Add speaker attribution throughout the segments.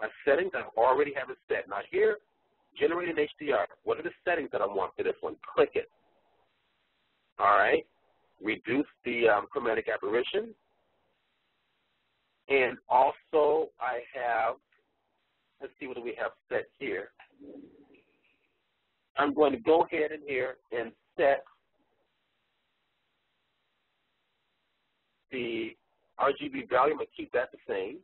Speaker 1: My settings, I already have it set. Now here, generate an HDR. What are the settings that I want for this one? Click it. All right. Reduce the chromatic aberration. And also I have, let's see what do we have set here. I'm going to go ahead in here and set the RGB value. I'm going to keep that the same.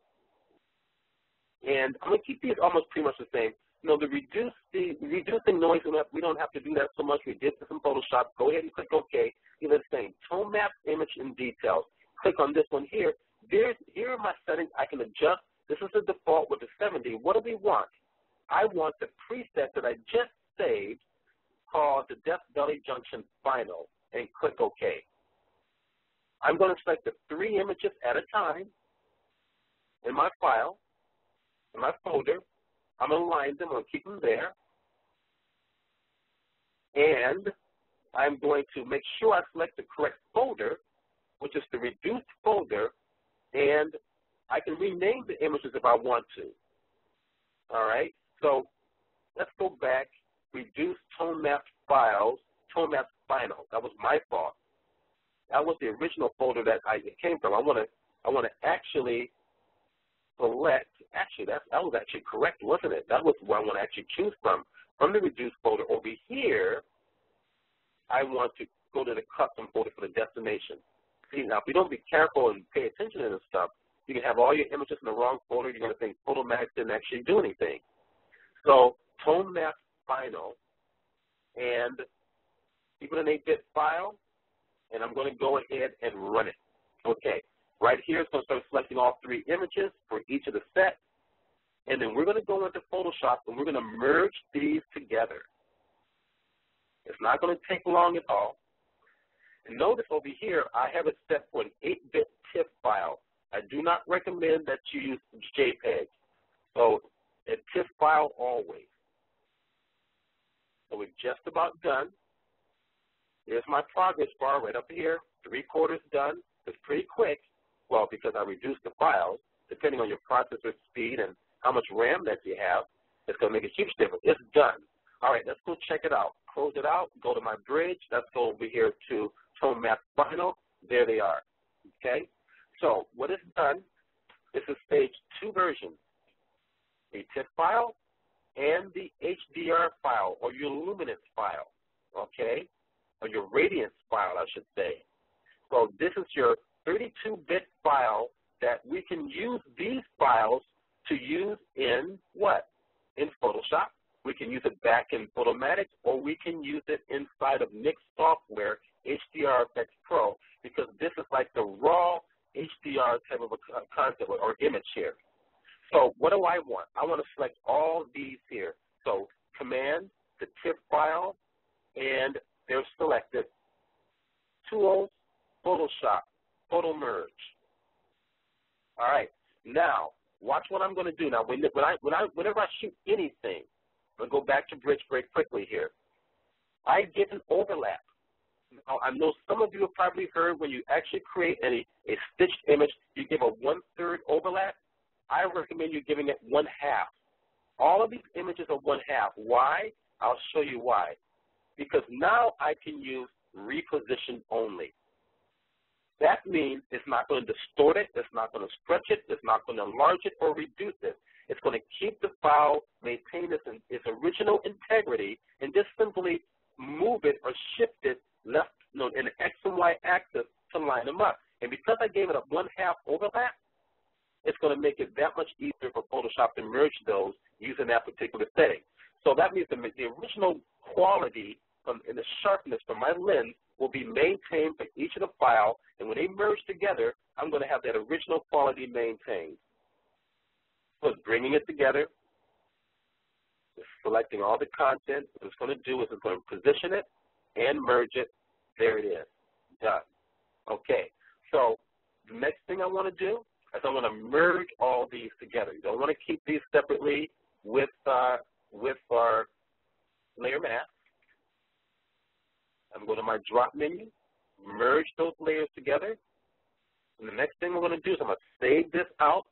Speaker 1: And I'm going to keep these almost pretty much the same. You know, the reducing noise, we don't have to do that so much. We did this in Photoshop. Go ahead and click OK. Leave it the same. Tone map, image, and details. Click on this one here. Here are my settings I can adjust. This is the default with the 70. What do we want? I want the preset that I just saved called the Depth Belly Junction Final, and click OK. I'm going to select the 3 images at a time in my file, in my folder. I'm going to align them. I'm going to keep them there. And I'm going to make sure I select the correct folder, which is the reduced folder, and I can rename the images if I want to. All right? So let's go back. Reduce tone map files, tone map final. That was my fault. That was the original folder that it came from. I want to actually select. Actually, that was actually correct, wasn't it? That was what I want to actually choose from. From the reduced folder over here, I want to go to the custom folder for the destination. See, now if you don't be careful and pay attention to this stuff, you can have all your images in the wrong folder. You're going to think Photomatix didn't actually do anything. So tone map final, and keep it an 8-bit file, and I'm going to go ahead and run it. Okay, right here, it's going to start selecting all 3 images for each of the sets, and then we're going to go into Photoshop, and we're going to merge these together. It's not going to take long at all. And notice over here, I have it set for an 8-bit TIFF file. I do not recommend that you use JPEG. So a TIFF file always. So we're just about done. Here's my progress bar right up here, 3/4 done. It's pretty quick, well, because I reduced the files. Depending on your processor speed and how much RAM that you have, it's going to make a huge difference. It's done. All right, let's go check it out. Close it out, go to my bridge. Let's go over here to Tone Map Final. There they are, okay? So what it's done, this is stage 2 version, a TIFF file and the HDR file, or your luminance file, okay? Or your radiance file, I should say. So this is your 32-bit file that we can use these files to use in what? In Photoshop. We can use it back in Photomatix, or we can use it inside of Nik Software, HDR Effects Pro, because this is like the raw HDR type of a concept or image here. So what do I want? I want to select all these here. So Command, the TIFF file, and they're selected. Tools, Photoshop, Photo Merge. All right. Now, watch what I'm going to do. Now, whenever I shoot anything, I'm going to go back to Bridge very quickly here. I get an overlap. Now, I know some of you have probably heard when you actually create a stitched image, you give a 1/3 overlap. I recommend you giving it 1/2. All of these images are 1/2. Why? I'll show you why. Because now I can use reposition only. That means it's not going to distort it, it's not going to stretch it, it's not going to enlarge it or reduce it. It's going to keep the file, maintain its original integrity, and just simply move it or shift it left, in the X and Y axis to line them up. And because I gave it a 1/2 overlap, it's going to make it that much easier for Photoshop to merge those using that particular setting. So that means the original quality and the sharpness from my lens will be maintained for each of the file, and when they merge together, I'm going to have that original quality maintained. So it's bringing it together, it's selecting all the content. What it's going to do is it's going to position it and merge it. There it is. Done. Okay. So the next thing I want to do is I want to merge all these together. You don't want to keep these separately with our layer mask. I'm going to my drop menu, merge those layers together. And the next thing we're going to do is I'm going to save this out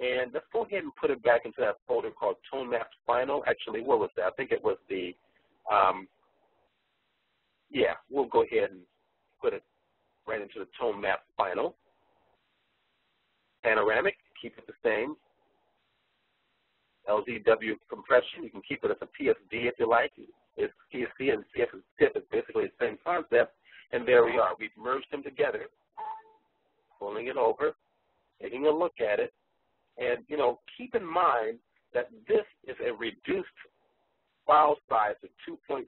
Speaker 1: And let's go ahead and put it back into that folder called Tone Maps Final. Actually, what was that? I think it was the, yeah, we'll go ahead and put it right into the Tone Maps Final. Panoramic, keep it the same. LZW compression, you can keep it as a PSD if you like. It's PSD and CF is basically the same concept. And there we are. We've merged them together, pulling it over, taking a look at it. And, you know, keep in mind that this is a reduced file size of 2.8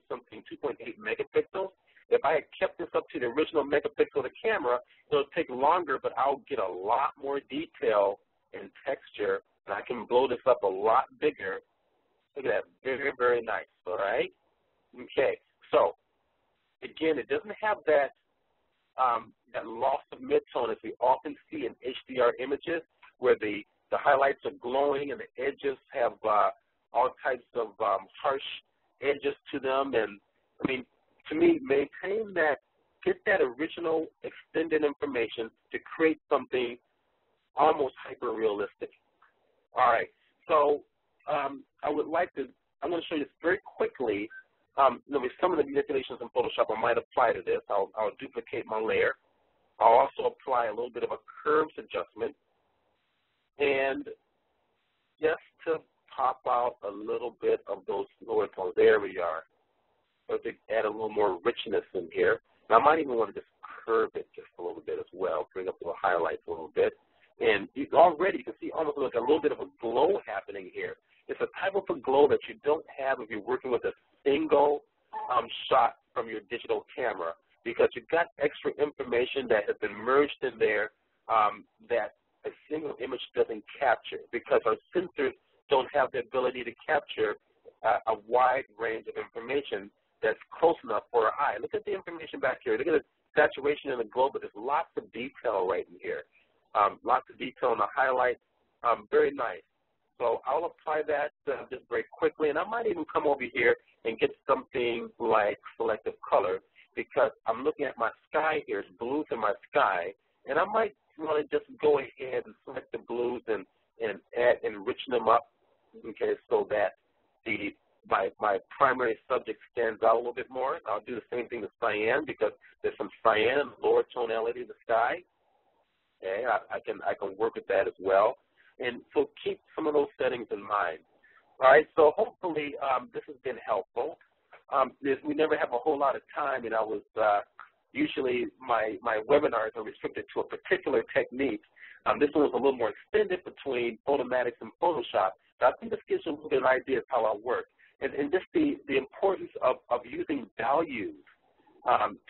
Speaker 1: megapixels. If I had kept this up to the original megapixel of the camera, it'll take longer, but I'll get a lot more detail and texture, and I can blow this up a lot bigger. Look at that, very, very nice, all right? Okay, so, again, it doesn't have that, that loss of midtone as we often see in HDR images, where the highlights are glowing and the edges have all types of harsh edges to them. And, I mean, to me, maintain that, get that original extended information to create something almost hyper-realistic. All right, so I would like to, I'm going to show you this very quickly. Some of the manipulations in Photoshop I might apply to this. I'll duplicate my layer. I'll also apply a little bit of a curves adjustment. And just to pop out a little bit of those lower tones, there we are. So to add a little more richness in here. Now, I might even want to just curve it just a little bit as well, bring up the highlights a little bit. And already you can see almost like a little bit of a glow happening here. It's a type of a glow that you don't have if you're working with a single shot from your digital camera, because you've got extra information that has been merged in there that a single image doesn't capture, because our sensors don't have the ability to capture a wide range of information that's close enough for our eye. Look at the information back here. Look at the saturation in the glow, but there's lots of detail right in here. Lots of detail in the highlights. Very nice. So I'll apply that just very quickly, and I might even come over here and get something like selective color, because I'm looking at my sky here. It's blues in my sky, and I might want to just go ahead and select the blues and add and richen them up, okay, so that my primary subject stands out a little bit more. I'll do the same thing to cyan, because there's some cyan in the lower tonality of the sky. Okay, I can work with that as well. And so keep some of those settings in mind. All right, so hopefully this has been helpful. We never have a whole lot of time, and I was usually my webinars are restricted to a particular technique. This one was a little more extended between Photomatix and Photoshop, but I think this gives you a little bit of an idea of how I work. And just the importance of using values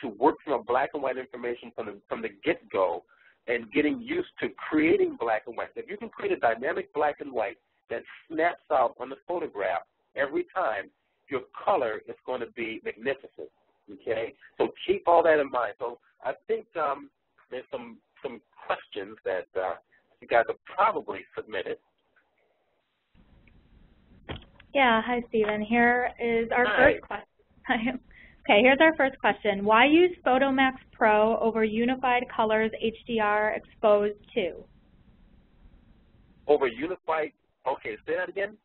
Speaker 1: to work from a black and white information from the get-go, and getting used to creating black and white. If you can create a dynamic black and white that snaps out on the photograph every time, your color is going to be magnificent, okay? So keep all that in mind. So I think there's some questions that you guys have probably submitted.
Speaker 2: Yeah, hi, Stephen. Here is our first question. Okay, here's our first question. Why use Photomax Pro over Unified Colors HDR Exposed 2?
Speaker 1: Over Unified, okay, say that again?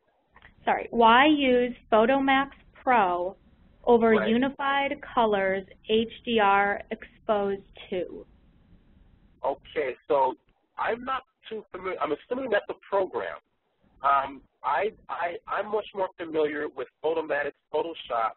Speaker 2: Sorry, why use Photomax Pro over Unified Colors HDR Exposed 2?
Speaker 1: Okay, so I'm not too familiar. I'm assuming that's a program. I'm much more familiar with Photomatix, Photoshop,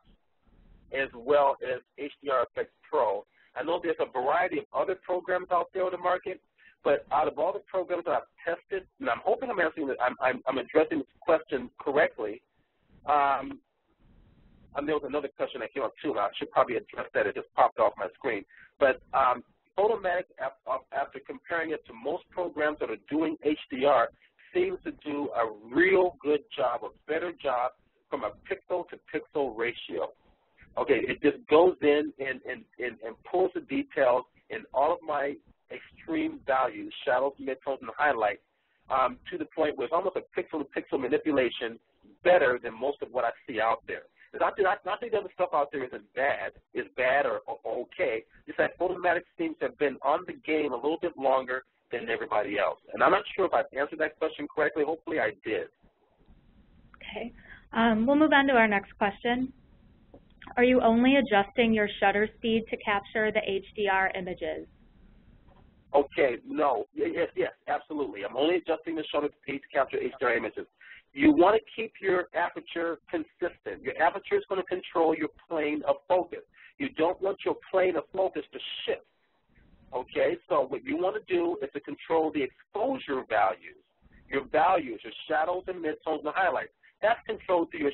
Speaker 1: as well as HDR Effects Pro. I know there's a variety of other programs out there on the market, but out of all the programs that I've tested, and I'm hoping I'm answering that, I'm addressing this question correctly. And there was another question that came up too, and I should probably address that. It just popped off my screen. But Photomatix, after comparing it to most programs that are doing HDR, seems to do a real good job, a better job from a pixel-to-pixel ratio. Okay, it just goes in and pulls the details in all of my extreme values, shadows, midtones, and highlights, to the point where it's almost a pixel-to-pixel manipulation better than most of what I see out there. Not that the other stuff out there isn't bad, is bad or okay. It's that Photomatix seems to have been on the game a little bit longer than everybody else. And I'm not sure if I've answered that question correctly. Hopefully I did.
Speaker 2: Okay. We'll move on to our next question. Are you only adjusting your shutter speed to capture the HDR images?
Speaker 1: Okay, no, yes, absolutely. I'm only adjusting the shutter speed to capture HDR images. You want to keep your aperture consistent. Your aperture is going to control your plane of focus. You don't want your plane of focus to shift. Okay, so what you want to do is to control the exposure values, your shadows and midtones and highlights. That's controlled through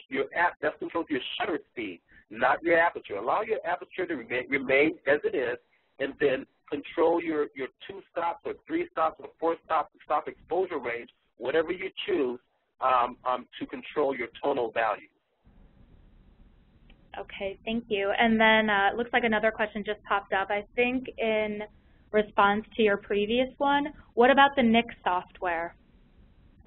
Speaker 1: that's controlled through your shutter speed, not your aperture. Allow your aperture to remain as it is, and then control your 2 stops or 3 stops or 4 stop exposure range, whatever you choose, to control your tonal values.
Speaker 2: Okay, thank you. And then it looks like another question just popped up. I think in response to your previous one, what about the Nik software?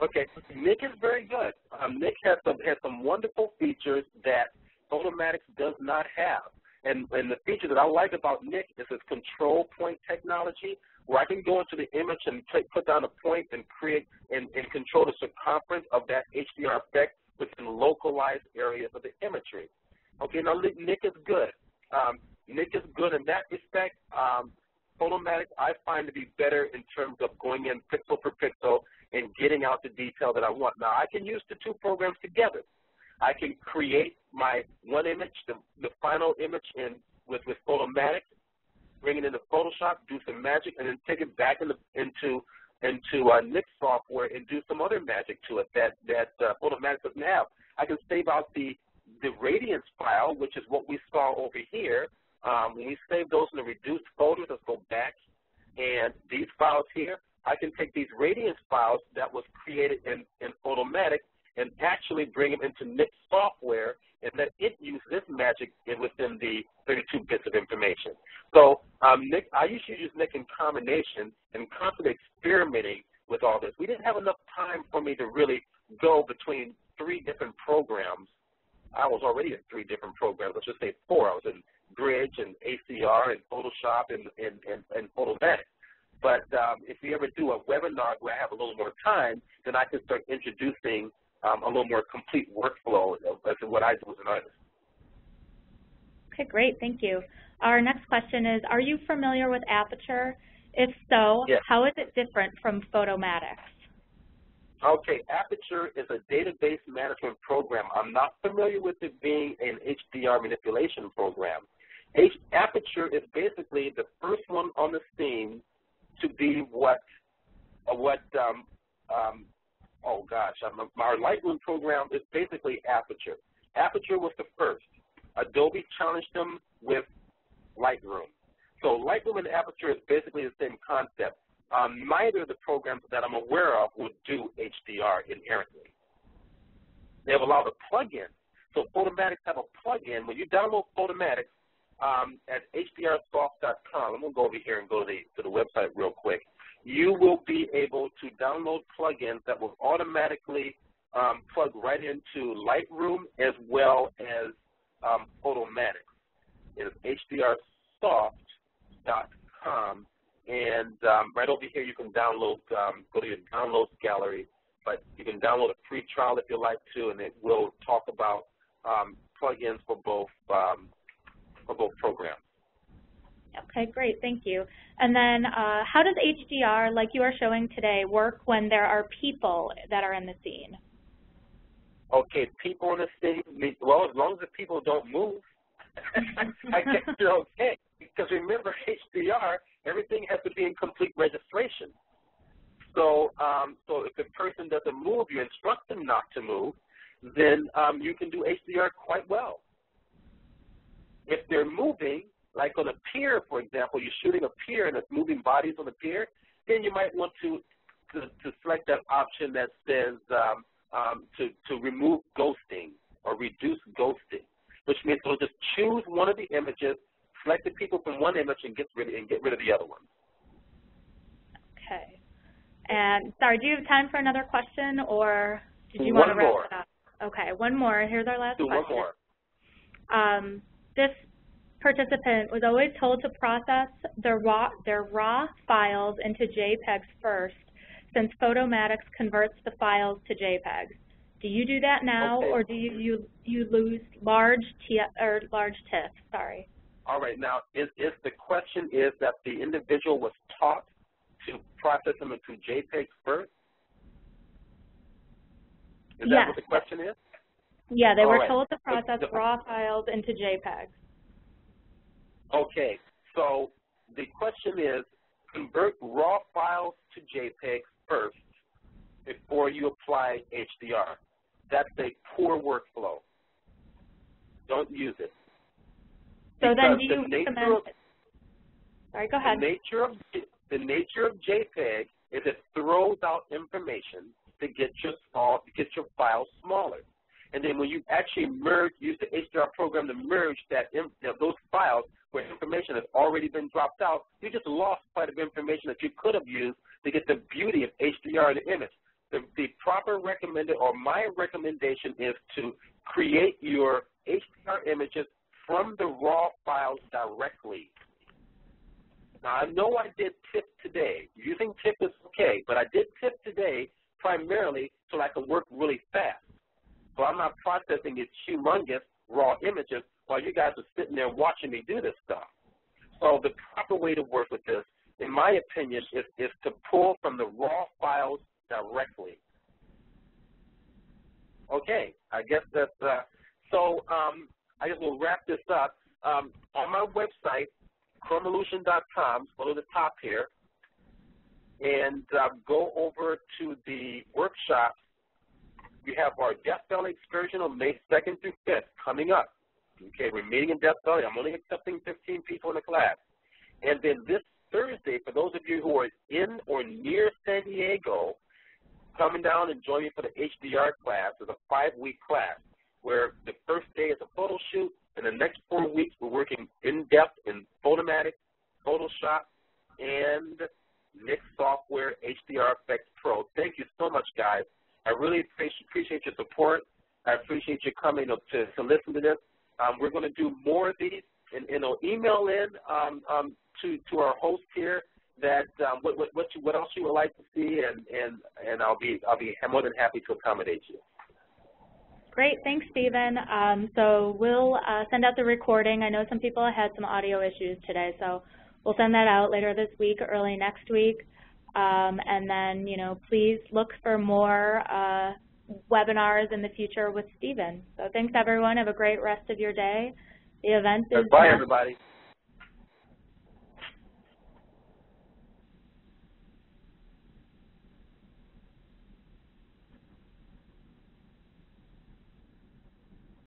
Speaker 1: Okay, Nik is very good. Nik has some wonderful features that Photomatix does not have. And the feature that I like about Nik is its control point technology, where I can go into the image and put down a point and create and control the circumference of that HDR effect within localized areas of the imagery. Okay, now Nik is good. Nik is good in that respect. Photomatix I find to be better in terms of going in pixel per pixel and getting out the detail that I want. Now I can use the 2 programs together. I can create my one image, the final image with Photomatix, bring it into Photoshop, do some magic, and then take it back into Nik Software and do some other magic to it that Photomatix doesn't have. I can save out the radiance file, which is what we saw over here. When we save those in the reduced folders, let's go back, and these files here, I can take these radiance files that was created in Photomatix and actually bring them into Nik Software and let it use this magic within the 32 bits of information. So Nik, I usually use Nik in combination and constantly experimenting with all this. We didn't have enough time for me to really go between 3 different programs. I was already in 3 different programs. Let's just say 4. I was in Bridge and ACR and Photoshop and Photomatix. But if we ever do a webinar where I have a little more time, then I can start introducing a little more complete workflow as to what I do as an artist.
Speaker 2: Okay, great. Thank you. Our next question is, are you familiar with Aperture? If so,
Speaker 1: yes.
Speaker 2: How is it different from Photomatix?
Speaker 1: Okay, Aperture is a database management program. I'm not familiar with it being an HDR manipulation program. Aperture is basically the first one on the scene to be our Lightroom program is basically Aperture. Aperture was the first. Adobe challenged them with Lightroom. So Lightroom and Aperture is basically the same concept. Neither of the programs that I'm aware of would do HDR inherently. They have a lot of plugins. So Photomatix have a plugin. When you download Photomatix at hdrsoft.com, I'm going to go over here and go to the website real quick. You will be able to download plugins that will automatically plug right into Lightroom as well as Photomatix. It is hdrsoft.com. And right over here, you can download, go to your downloads gallery, but you can download a free trial if you like to, and it will talk about plugins for both programs.
Speaker 2: Okay, great. Thank you. And then how does HDR, like you are showing today, work when there are people that are in the scene?
Speaker 1: Okay, people in the scene, well, as long as the people don't move, I guess you're okay. Because remember, HDR, everything has to be in complete registration. So, so if the person doesn't move, you instruct them not to move, then you can do HDR quite well. If they're moving, like on a pier, for example, you're shooting a pier and there's moving bodies on the pier, then you might want to select that option that says to remove ghosting or reduce ghosting, which means it'll just choose one of the images, select the people from one image, and get rid of the other one.
Speaker 2: Okay. And sorry, do you have time for another question, or did you want to wrap it up? Okay, one more. Here's our last question.
Speaker 1: One more.
Speaker 2: This participant was always told to process their raw files into JPEGs first, since Photomatix converts the files to JPEGs. Do you do that now,
Speaker 1: okay.
Speaker 2: or do you lose large TIFFs? Sorry.
Speaker 1: All right. Now, is the question is that the individual was taught to process them into JPEGs first? Is that what the question is?
Speaker 2: Yeah, they were told to process raw files into JPEGs.
Speaker 1: Okay. So the question is, convert raw files to JPEGs first before you apply HDR. That's a poor workflow. Don't use it.
Speaker 2: So
Speaker 1: because
Speaker 2: then do you recommend it? Sorry, go ahead.
Speaker 1: The nature of JPEG is it throws out information to get your file smaller. And then when you actually use the HDR program to merge those files where information has already been dropped out, you just lost quite a bit of information that you could have used to get the beauty of HDR in the image. The proper recommended, or my recommendation, is to create your HDR images from the raw files directly. Now, I know I did TIFF today. Using TIFF is okay, but I did TIFF today primarily so I can work really fast. So I'm not processing these humongous raw images while you guys are sitting there watching me do this stuff. So the proper way to work with this, in my opinion, is to pull from the raw files directly. Okay, I guess that's, I guess we'll wrap this up. On my website, chromolution.com, go to the top here, and go over to the workshops. We have our Death Valley excursion on May 2nd through 5th coming up. Okay, we're meeting in Death Valley. I'm only accepting 15 people in the class. And then this Thursday, for those of you who are in or near San Diego, coming down and join me for the HDR class. It's a 5-week class where the first day is a photo shoot, and the next 4 weeks we're working in-depth in Photomatix, Photoshop, and Nik Software HDR Effects Pro. Thank you so much, guys. I really appreciate your support. I appreciate you coming to listen to this. We're going to do more of these, and email in to our host here that what else you would like to see, and I'll be more than happy to accommodate you.
Speaker 2: Great, thanks, Stephen. So we'll send out the recording. I know some people had some audio issues today, so we'll send that out later this week, early next week. And then, please look for more webinars in the future with Stephen. So thanks, everyone. Have a great rest of your day. The event is
Speaker 1: Bye, everybody.